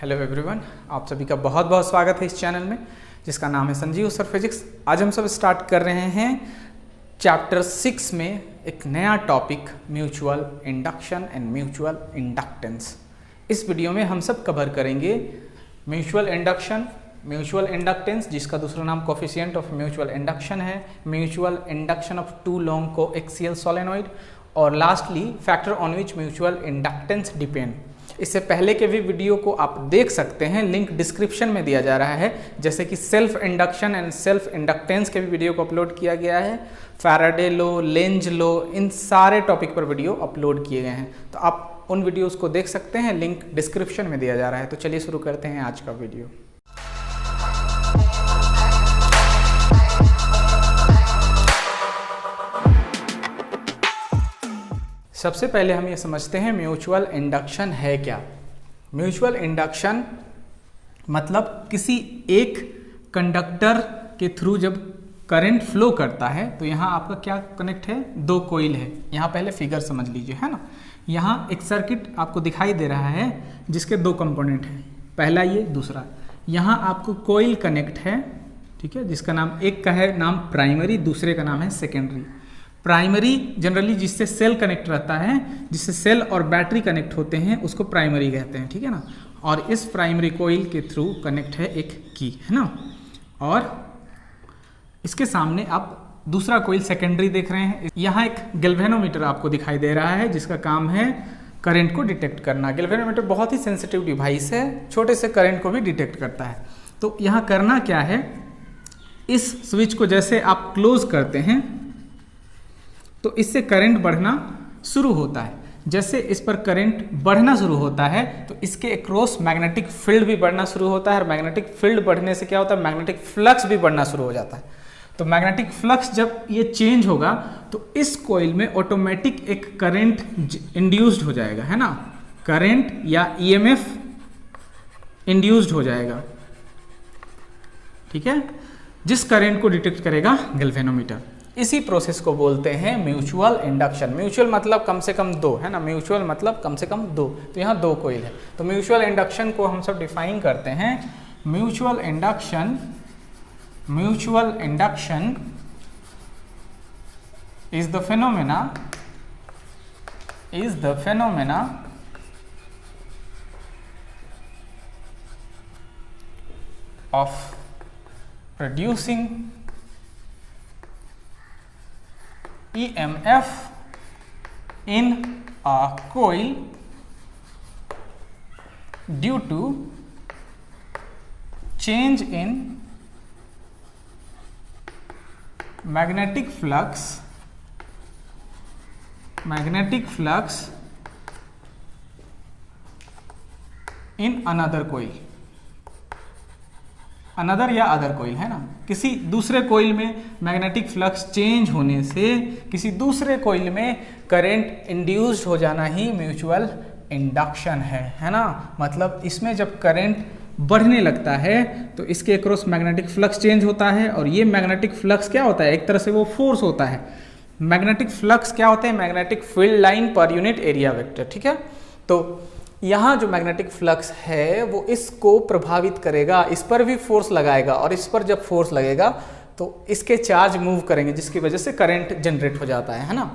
Hello everyone, आप सभी का बहुत बहुत स्वागत है इस चैनल में जिसका नाम है संजीव सर फिजिक्स। आज हम सब स्टार्ट कर रहे हैं चैप्टर 6 में एक नया topic mutual induction and mutual inductance. इस वीडियो में हम सब कवर करेंगे म्यूचुअल इंडक्शन, म्यूचुअल इंडक्टेंस जिसका दूसरा नाम कोफिशिएंट ऑफ म्यूचुअल इंडक्शन है, mutual induction of two long coaxial solenoid और lastly factor on which mutual inductance depend. इससे पहले के भी वीडियो को आप देख सकते हैं, लिंक डिस्क्रिप्शन में दिया जा रहा है। जैसे कि self induction and self inductance के भी वीडियो को अपलोड किया गया है, फैराडे लॉ, लेंज लॉ, इन सारे टॉपिक पर वीडियो अपलोड किए गए हैं, तो आप उन वीडियोस को देख सकते हैं, लिंक डिस्क्रिप्शन में दिया जा रहा है। तो चलिए शुरू करते हैं आज का वीडियो। सबसे पहले हम ये समझते हैं म्यूचुअल इंडक्शन है क्या। म्यूचुअल इंडक्शन मतलब किसी एक कंडक्टर के थ्रू जब करंट फ्लो करता है तो यहाँ आपका क्या कनेक्ट है, दो कोइल है। यहाँ पहले फिगर समझ लीजिए, है ना। यहाँ एक सर्किट आपको दिखाई दे रहा है जिसके दो कंपोनेंट हैं, पहला ये, दूसरा। यहाँ आपको कोइल कनेक्ट है, ठीक है, जिसका नाम, एक का है नाम प्राइमरी, दूसरे का नाम है सेकेंडरी। प्राइमरी जनरली जिससे सेल कनेक्ट रहता है, जिससे सेल और बैटरी कनेक्ट होते हैं, उसको प्राइमरी कहते हैं, ठीक है ना। और इस प्राइमरी कोइल के थ्रू कनेक्ट है एक की, है ना। और इसके सामने आप दूसरा कोइल सेकेंडरी देख रहे हैं। यहाँ एक गैल्वेनोमीटर आपको दिखाई दे रहा है जिसका काम है करंट को डिटेक्ट करना। गैल्वेनोमीटर बहुत ही सेंसिटिव डिवाइस है, छोटे से करंट को भी डिटेक्ट करता है। तो यहाँ करना क्या है, इस स्विच को जैसे आप क्लोज करते हैं तो इससे करंट बढ़ना शुरू होता है। जैसे इस पर करंट बढ़ना शुरू होता है तो इसके अक्रॉस मैग्नेटिक फील्ड भी बढ़ना शुरू होता है, और मैग्नेटिक फील्ड बढ़ने से क्या होता है, मैग्नेटिक फ्लक्स भी बढ़ना शुरू हो जाता है। तो मैग्नेटिक फ्लक्स जब ये चेंज होगा तो इस कॉइल में ऑटोमेटिक एक करंट इंड्यूस्ड हो जाएगा, है ना। करंट या ईएमएफ इंड्यूस्ड हो जाएगा, ठीक है, जिस करंट को डिटेक्ट करेगा गैल्वेनोमीटर। इसी प्रोसेस को बोलते हैं म्यूचुअल इंडक्शन। म्यूचुअल मतलब कम से कम दो, है ना। म्यूचुअल मतलब कम से कम दो, तो यहाँ दो कोइल है। तो म्यूचुअल इंडक्शन को हम सब डिफाइन करते हैं। Mutual induction is the phenomena of producing EMF in a coil due to change in magnetic flux in another coil। Another या अदर कोइल, है ना। किसी दूसरे कोइल में मैग्नेटिक फ्लक्स चेंज होने से किसी दूसरे कोइल में करंट इंड्यूस्ड हो जाना ही म्यूचुअल इंडक्शन है ना। मतलब इसमें जब करंट बढ़ने लगता है तो इसके अक्रॉस मैग्नेटिक फ्लक्स चेंज होता है, और ये मैग्नेटिक फ्लक्स क्या होता है, एक तरह से वो फोर्स होता है। मैग्नेटिक फ्लक्स क्या होते हैं, magnetic field line per unit area vector, ठीक है। तो यहाँ जो मैग्नेटिक फ्लक्स है वो इसको प्रभावित करेगा, इस पर भी फोर्स लगाएगा, और इस पर जब फोर्स लगेगा तो इसके चार्ज मूव करेंगे जिसकी वजह से करंट जनरेट हो जाता है ना।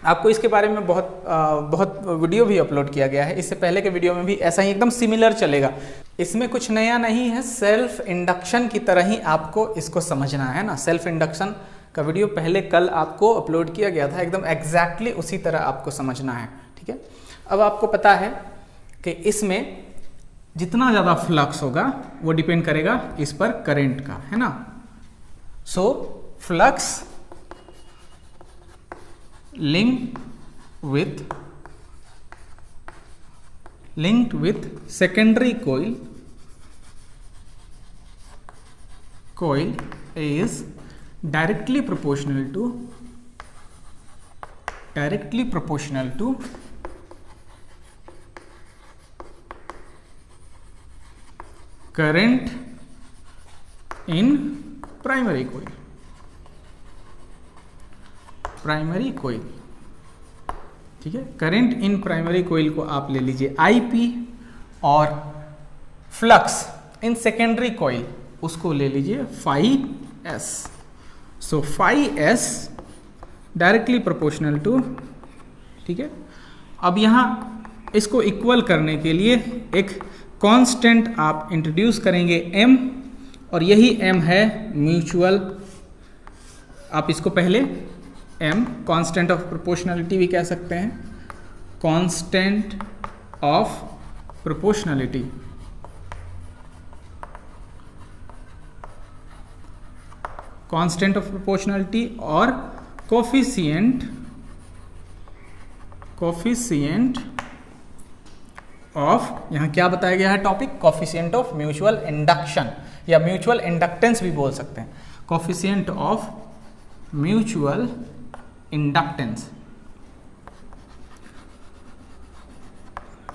आपको इसके बारे में बहुत वीडियो भी अपलोड किया गया है। इससे पहले के वीडियो में भी ऐसा ही एकदम सिमिलर चलेगा। इसमें कुछ नया नहीं है, सेल्फ इंडक्शन की तरह ही आपको इसको समझना है ना। सेल्फ इंडक्शन का वीडियो पहले कल आपको अपलोड किया गया था, एकदम एग्जैक्टली उसी तरह आपको समझना है, ठीक है। अब आपको पता है कि इसमें जितना ज़्यादा फ्लक्स होगा वो डिपेंड करेगा इस पर करंट का, है ना। So flux linked with secondary coil is directly proportional to current in primary coil, ठीक है। करंट इन प्राइमरी कोइल को आप ले लीजिए IP, और फ्लक्स इन सेकेंडरी कॉइल, उसको ले लीजिए phi S. So phi S directly proportional to, ठीक है। अब यहाँ इसको इक्वल करने के लिए एक कांस्टेंट आप इंट्रोड्यूस करेंगे m, और यही m है म्यूचुअल, आप इसको पहले m कांस्टेंट ऑफ प्रोपोर्शनलिटी भी कह सकते हैं, constant of proportionality, constant of proportionality और कोफिशिएंट ऑफ, यहाँ क्या बताया गया है topic, coefficient of mutual induction या म्यूचुअल इंडक्टेंस भी बोल सकते हैं, coefficient of mutual inductance,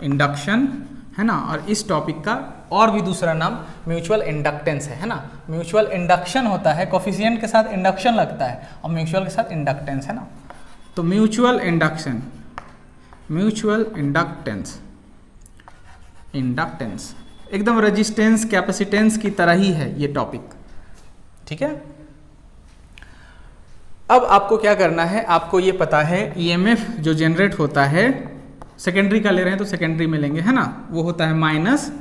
induction है ना। और इस टॉपिक का और भी दूसरा नाम म्यूचुअल इंडक्टेंस है ना। म्यूचुअल इंडक्शन होता है, कोफिशिएंट के साथ इंडक्शन लगता है, और म्यूचुअल के साथ इंडक्टेंस है ना। तो mutual induction, mutual inductance, inductance एकदम रेजिस्टेंस कैपेसिटेंस की तरह ही है ये टॉपिक, ठीक है। अब आपको क्या करना है, आपको ये पता है ईएमएफ जो जनरेट होता है, सेकेंडरी का ले रहे हैं तो सेकेंडरी में लेंगे है ना, वो होता है minus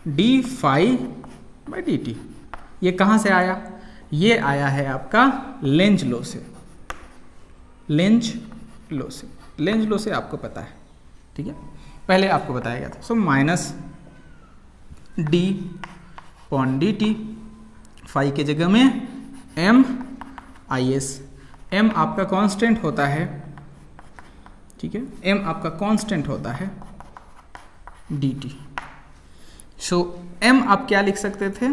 D phi by D T. ये कहाँ से आया, ये आया है आपका लेंज लॉ से, लेंज लॉ से, लेंज लॉ से आपको पता है, ठीक है, पहले आपको बताया गया था। So minus D pawn D T, phi के जगह में एम आई एस, एम आपका कांस्टेंट होता है, ठीक है, एम आपका कांस्टेंट होता है डी टी। सो एम आप क्या लिख सकते थे,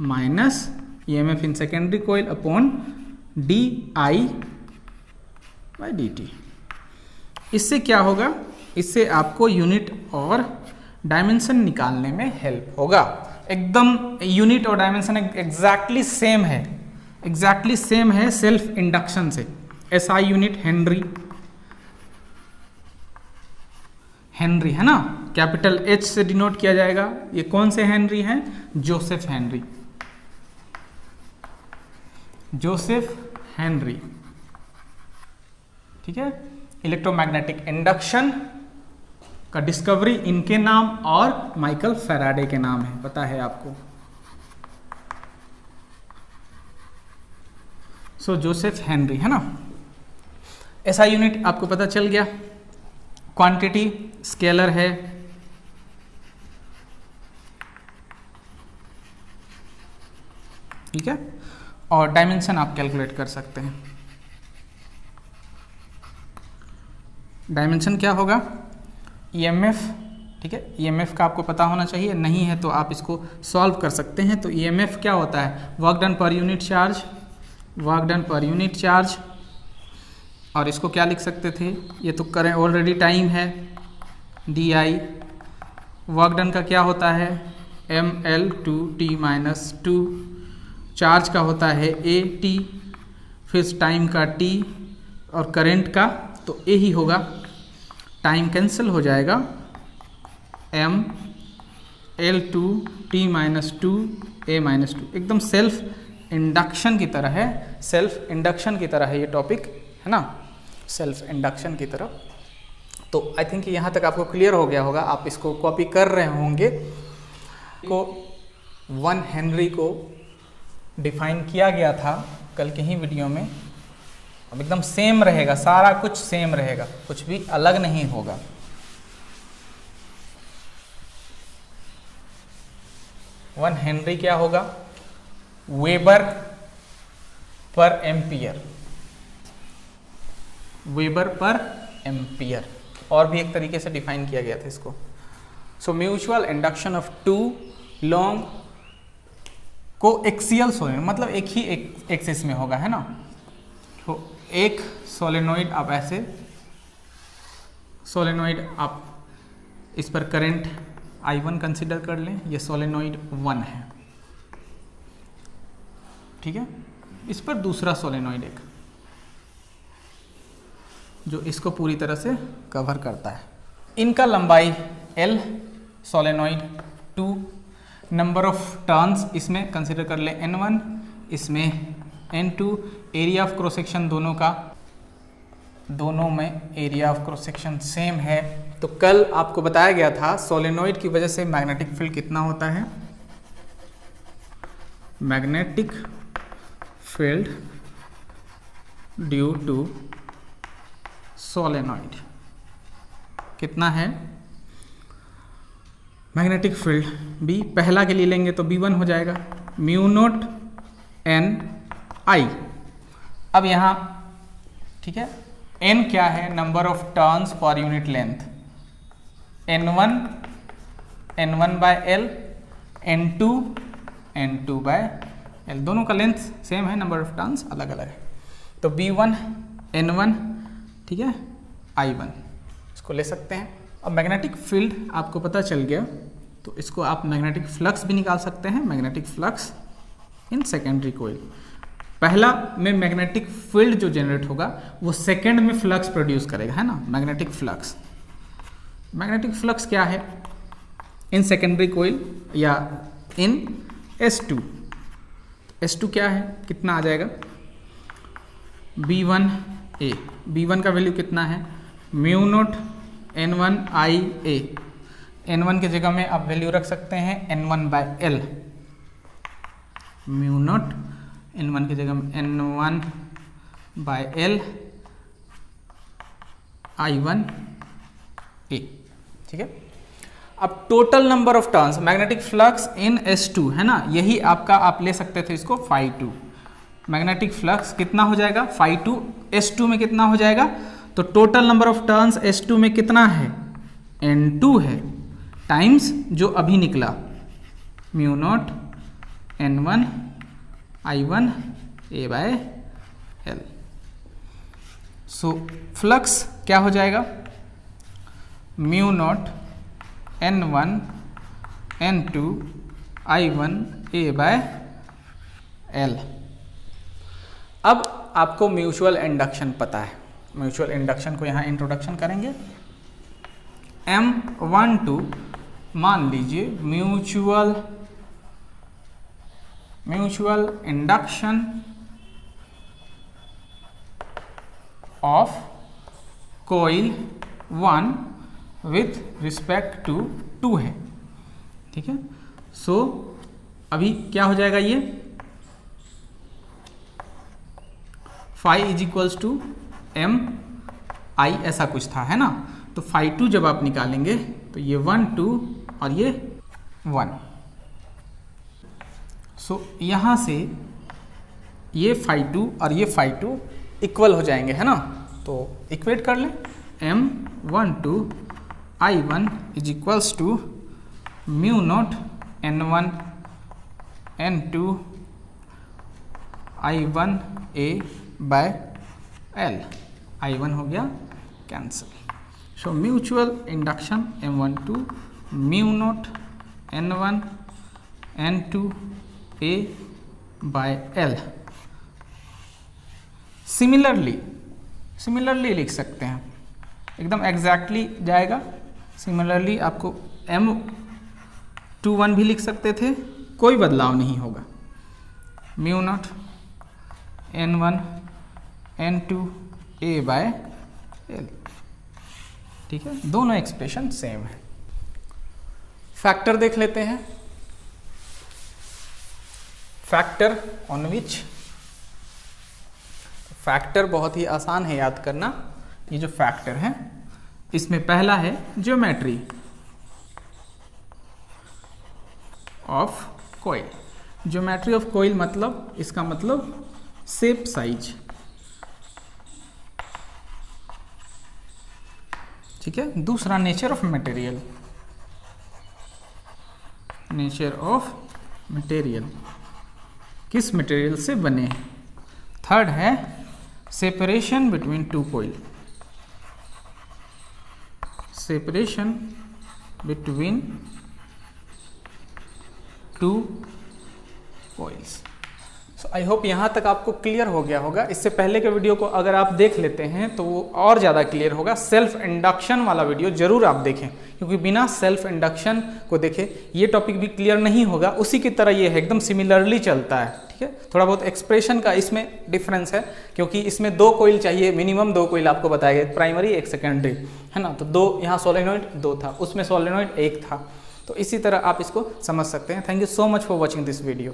minus EMF in secondary coil upon D I by D T. इससे क्या होगा, इससे आपको यूनिट और डायमेंशन निकालने में हेल्प होगा। एकदम यूनिट और डायमेंशन एग्जैक्टली सेम है, एग्जैक्टली सेम है सेल्फ इंडक्शन से। एसआई यूनिट हेनरी, हेनरी है ना, कैपिटल एच से डिनोट किया जाएगा। ये कौन से हेनरी हैं, जोसेफ हेनरी, जोसेफ हेनरी, ठीक है। इलेक्ट्रोमैग्नेटिक इंडक्शन का डिस्कवरी इनके नाम और माइकल फैराडे के नाम है, पता है आपको। सो जोसेफ हेनरी है ना। एसआई यूनिट आपको पता चल गया, क्वांटिटी स्केलर है, ठीक है, और डायमेंशन आप कैलकुलेट कर सकते हैं। डायमेंशन क्या होगा, ईएमएफ, ठीक है, ईएमएफ का आपको पता होना चाहिए, नहीं है तो आप इसको सॉल्व कर सकते हैं। तो ईएमएफ क्या होता है, work done per unit charge, work done per unit charge, और इसको क्या लिख सकते थे, ये तो करें ऑलरेडी टाइम है, डी आई। वर्क डन का क्या होता है, M L two T minus two, charge का होता है ए टी, फिर टाइम का टी, और करंट का तो ए ही होगा, टाइम कैंसिल हो जाएगा, M L two T minus two A minus to. एकदम सेल्फ इंडक्शन की तरह है, सेल्फ इंडक्शन की तरह है ये टॉपिक है ना, सेल्फ इंडक्शन की तरह। तो आई थिंक यहाँ तक आपको क्लियर हो गया होगा, आप इसको कॉपी कर रहे होंगे। को 1 हेनरी को डिफाइन किया गया था कल के ही वीडियो में, अब एकदम सेम रहेगा, सारा कुछ सेम रहेगा, कुछ भी अलग नहीं होगा। वन हेनरी क्या होगा, वेबर पर एम्पियर, वेबर पर एम्पियर, और भी एक तरीके से डिफाइन किया गया था इसको। So mutual induction of two long coaxial solenoid, मतलब एक ही एक्सिस में होगा है ना। तो एक सोलेनोइड आप ऐसे, सोलेनोइड आप इस पर करंट I1 कंसिडर कर लें, ये सोलेनोइड 1 है, ठीक है। इस पर दूसरा सोलेनोइड एक जो इसको पूरी तरह से कवर करता है। इनका लंबाई L solenoid 2, number of turns इसमें कंसिडर कर ले N1, इसमें N2, area of cross section दोनों में area of cross section same है। तो कल आपको बताया गया था सोलेनोइड की वजह से मैग्नेटिक फील्ड कितना होता है, magnetic field due to solenoid कितना है, मैग्नेटिक फील्ड B पहला के लिए लेंगे तो B1 हो जाएगा म्यू नॉट N I। अब यहाँ ठीक है, N क्या है, number of turns per unit length, N1 by L, N2 by L, दोनों का लेंथ सेम है, नंबर ऑफ टर्न्स अलग अलग है। तो B1 N1 ठीक है, I1 इसको ले सकते हैं। अब मैग्नेटिक फील्ड आपको पता चल गया तो इसको आप मैग्नेटिक फ्लक्स भी निकाल सकते हैं, magnetic flux in secondary coil. पहला में मैग्नेटिक फील्ड जो जनरेट होगा वो सेकेंड में फ्लक्स प्रोड्यूस करेगा, है ना, मैग्नेटिक फ्लक्स। मैग्नेटिक फ्लक्स क्या है इन सेकेंडरी कोइल या इन S2, S2 क्या है, कितना आ जाएगा B1A, B1 का वैल्यू कितना है mu naught N1 IA, N1 की जगह में आप वैल्यू रख सकते हैं N1 by L, mu naught N1 की जगह में N1 बाय L I1A, ठीक है। अब total number of turns magnetic flux in S2 है ना, यही आपका आप ले सकते थे इसको φ2, मैग्नेटिक फ्लक्स कितना हो जाएगा φ2, S2 में कितना हो जाएगा, तो total number of turns S2 में कितना है N2 है, टाइम्स जो अभी निकला mu naught N1 I1 A by L। So flux क्या हो जाएगा mu naught N1 N2 I1 A by L। अब आपको म्यूचुअल इंडक्शन पता है, म्यूचुअल इंडक्शन को यहाँ इंट्रोडक्शन करेंगे। M12 मान लीजिए mutual induction of coil 1 with respect to 2 है, ठीक है। सो अभी क्या हो जाएगा, ये phi is equals to M I ऐसा कुछ था, है ना। तो φ2 जब आप निकालेंगे तो ये 1 2 और ये 1, सो यहाँ से ये φ2 और ये φ2 इक्वल हो जाएंगे, है ना। तो इक्वेट कर लें M12 I1 is equals to mu naught N1 N2 I1 A by L, I1 हो गया cancel. So mutual induction M12 mu naught N1 N2 A by L। Similarly लिख सकते हैं, एकदम एग्जैक्टली जाएगा। सिमिलरली आपको M21 भी लिख सकते थे, कोई बदलाव नहीं होगा। Mu naught N1 N2 A by L, ठीक है, दोनों एक्सप्रेशन सेम है। फैक्टर देख लेते हैं, फैक्टर ऑन विच, फैक्टर बहुत ही आसान है याद करना। ये जो फैक्टर है इसमें पहला है geometry of coil. Geometry of coil मतलब इसका मतलब शेप साइज, ठीक है। दूसरा nature of material, nature of material, किस मटेरियल से बने हैं। थर्ड है separation between two coil, separation between two coils. So I hope यहाँ तक आपको क्लियर हो गया होगा। इससे पहले के वीडियो को अगर आप देख लेते हैं तो वो और ज़्यादा क्लियर होगा। सेल्फ इंडक्शन वाला वीडियो जरूर आप देखें, क्योंकि बिना सेल्फ इंडक्शन को देखे ये टॉपिक भी क्लियर नहीं होगा। उसी की तरह ये है, एकदम सिमिलरली चलता है, ठीक है। थोड़ा बहुत एक्सप्रेशन का इसमें डिफरेंस है, क्योंकि इसमें 2 कोइल चाहिए, मिनिमम 2 कोइल आपको बताया गया, प्राइमरी एक सेकेंडरी, है ना। तो 2 यहाँ सोलेनोइड 2 था, उसमें सोलेनोइड 1 था। तो इसी तरह आप इसको समझ सकते हैं। Thank you so much for watching this video.